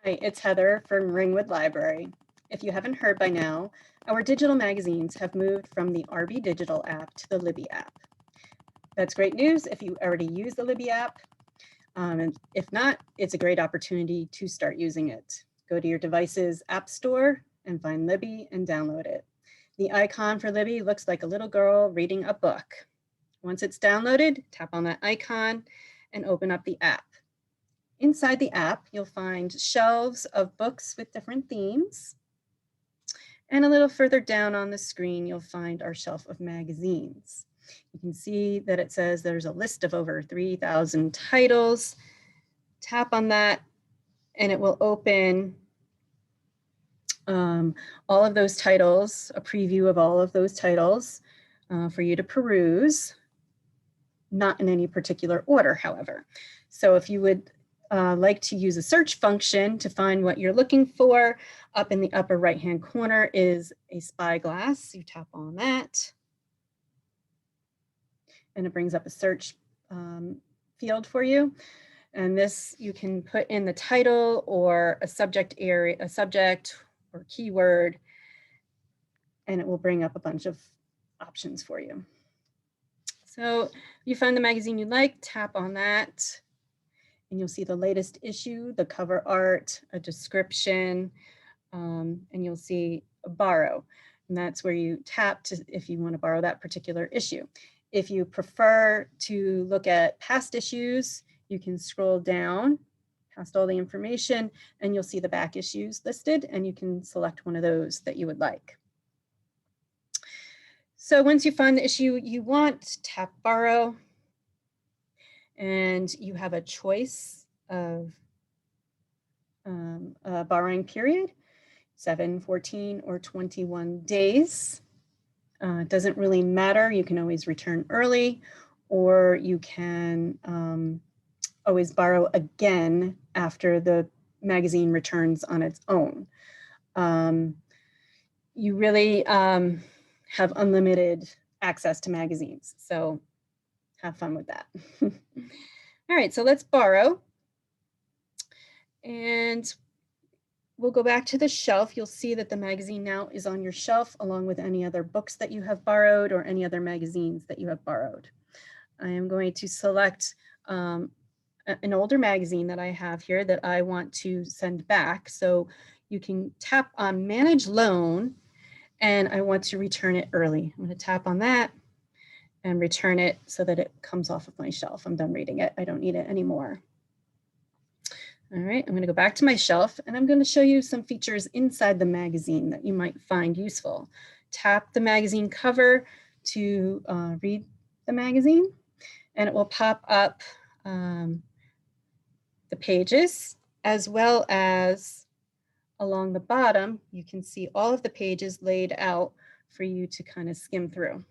It's Heather from Ringwood Library. If you haven't heard by now, our digital magazines have moved from the RB Digital app to the Libby app. That's great news if you already use the Libby app. And if not, it's a great opportunity to start using it. Go to your device's app store and find Libby and download it. The icon for Libby looks like a little girl reading a book. Once it's downloaded, tap on that icon and open up the app. Inside the app, you'll find shelves of books with different themes. And a little further down on the screen, you'll find our shelf of magazines. You can see that it says there's a list of over 3,000 titles. Tap on that and it will open all of those titles, a preview of all of those titles for you to peruse, not in any particular order, however. So if you would like to use a search function to find what you're looking for, up in the upper right-hand corner is a spyglass. You tap on that, and it brings up a search field for you. And this you can put in the title or a subject area, a subject or keyword, and it will bring up a bunch of options for you. So if you find the magazine you like, tap on that, and you'll see the latest issue, the cover art, a description, and you'll see borrow. And that's where you tap to if you want to borrow that particular issue. If you prefer to look at past issues, you can scroll down past all the information and you'll see the back issues listed, and you can select one of those that you would like. So once you find the issue you want, tap borrow, and you have a choice of a borrowing period, 7, 14, or 21 days. It doesn't really matter. You can always return early, or you can always borrow again after the magazine returns on its own. You really have unlimited access to magazines, so have fun with that. All right, so let's borrow. And we'll go back to the shelf. You'll see that the magazine now is on your shelf along with any other books that you have borrowed or any other magazines that you have borrowed. I am going to select an older magazine that I have here that I want to send back. So you can tap on Manage Loan, and I want to return it early. I'm going to tap on that and return it so that it comes off of my shelf. I'm done reading it. I don't need it anymore. All right, I'm going to go back to my shelf, and I'm going to show you some features inside the magazine that you might find useful. Tap the magazine cover to read the magazine, and it will pop up the pages, as well as along the bottom, you can see all of the pages laid out for you to kind of skim through.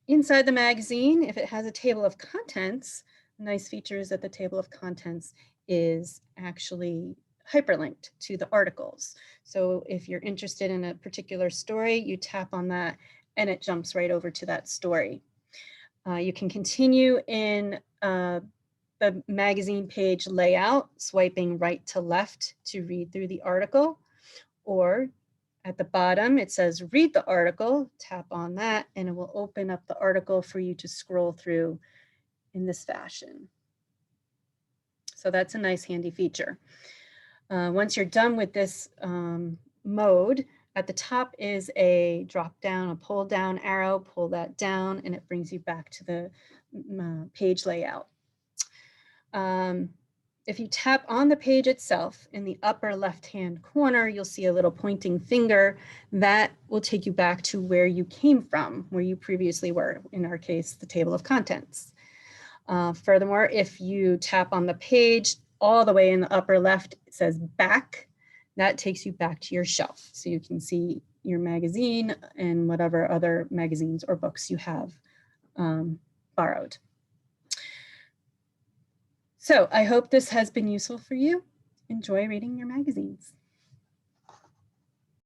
Inside the magazine, if it has a table of contents, a nice feature is that the table of contents is actually hyperlinked to the articles. So if you're interested in a particular story, you tap on that and it jumps right over to that story. You can continue in the magazine page layout, swiping right to left to read through the article, or at the bottom, it says read the article, tap on that, and it will open up the article for you to scroll through in this fashion. So that's a nice handy feature. Once you're done with this mode, at the top is a drop down, a pull down arrow, pull that down, and it brings you back to the page layout. If you tap on the page itself, in the upper left-hand corner, you'll see a little pointing finger that will take you back to where you came from, where you previously were, in our case, the table of contents. Furthermore, if you tap on the page, all the way in the upper left, it says back. That takes you back to your shelf. So you can see your magazine and whatever other magazines or books you have borrowed. So I hope this has been useful for you. Enjoy reading your magazines.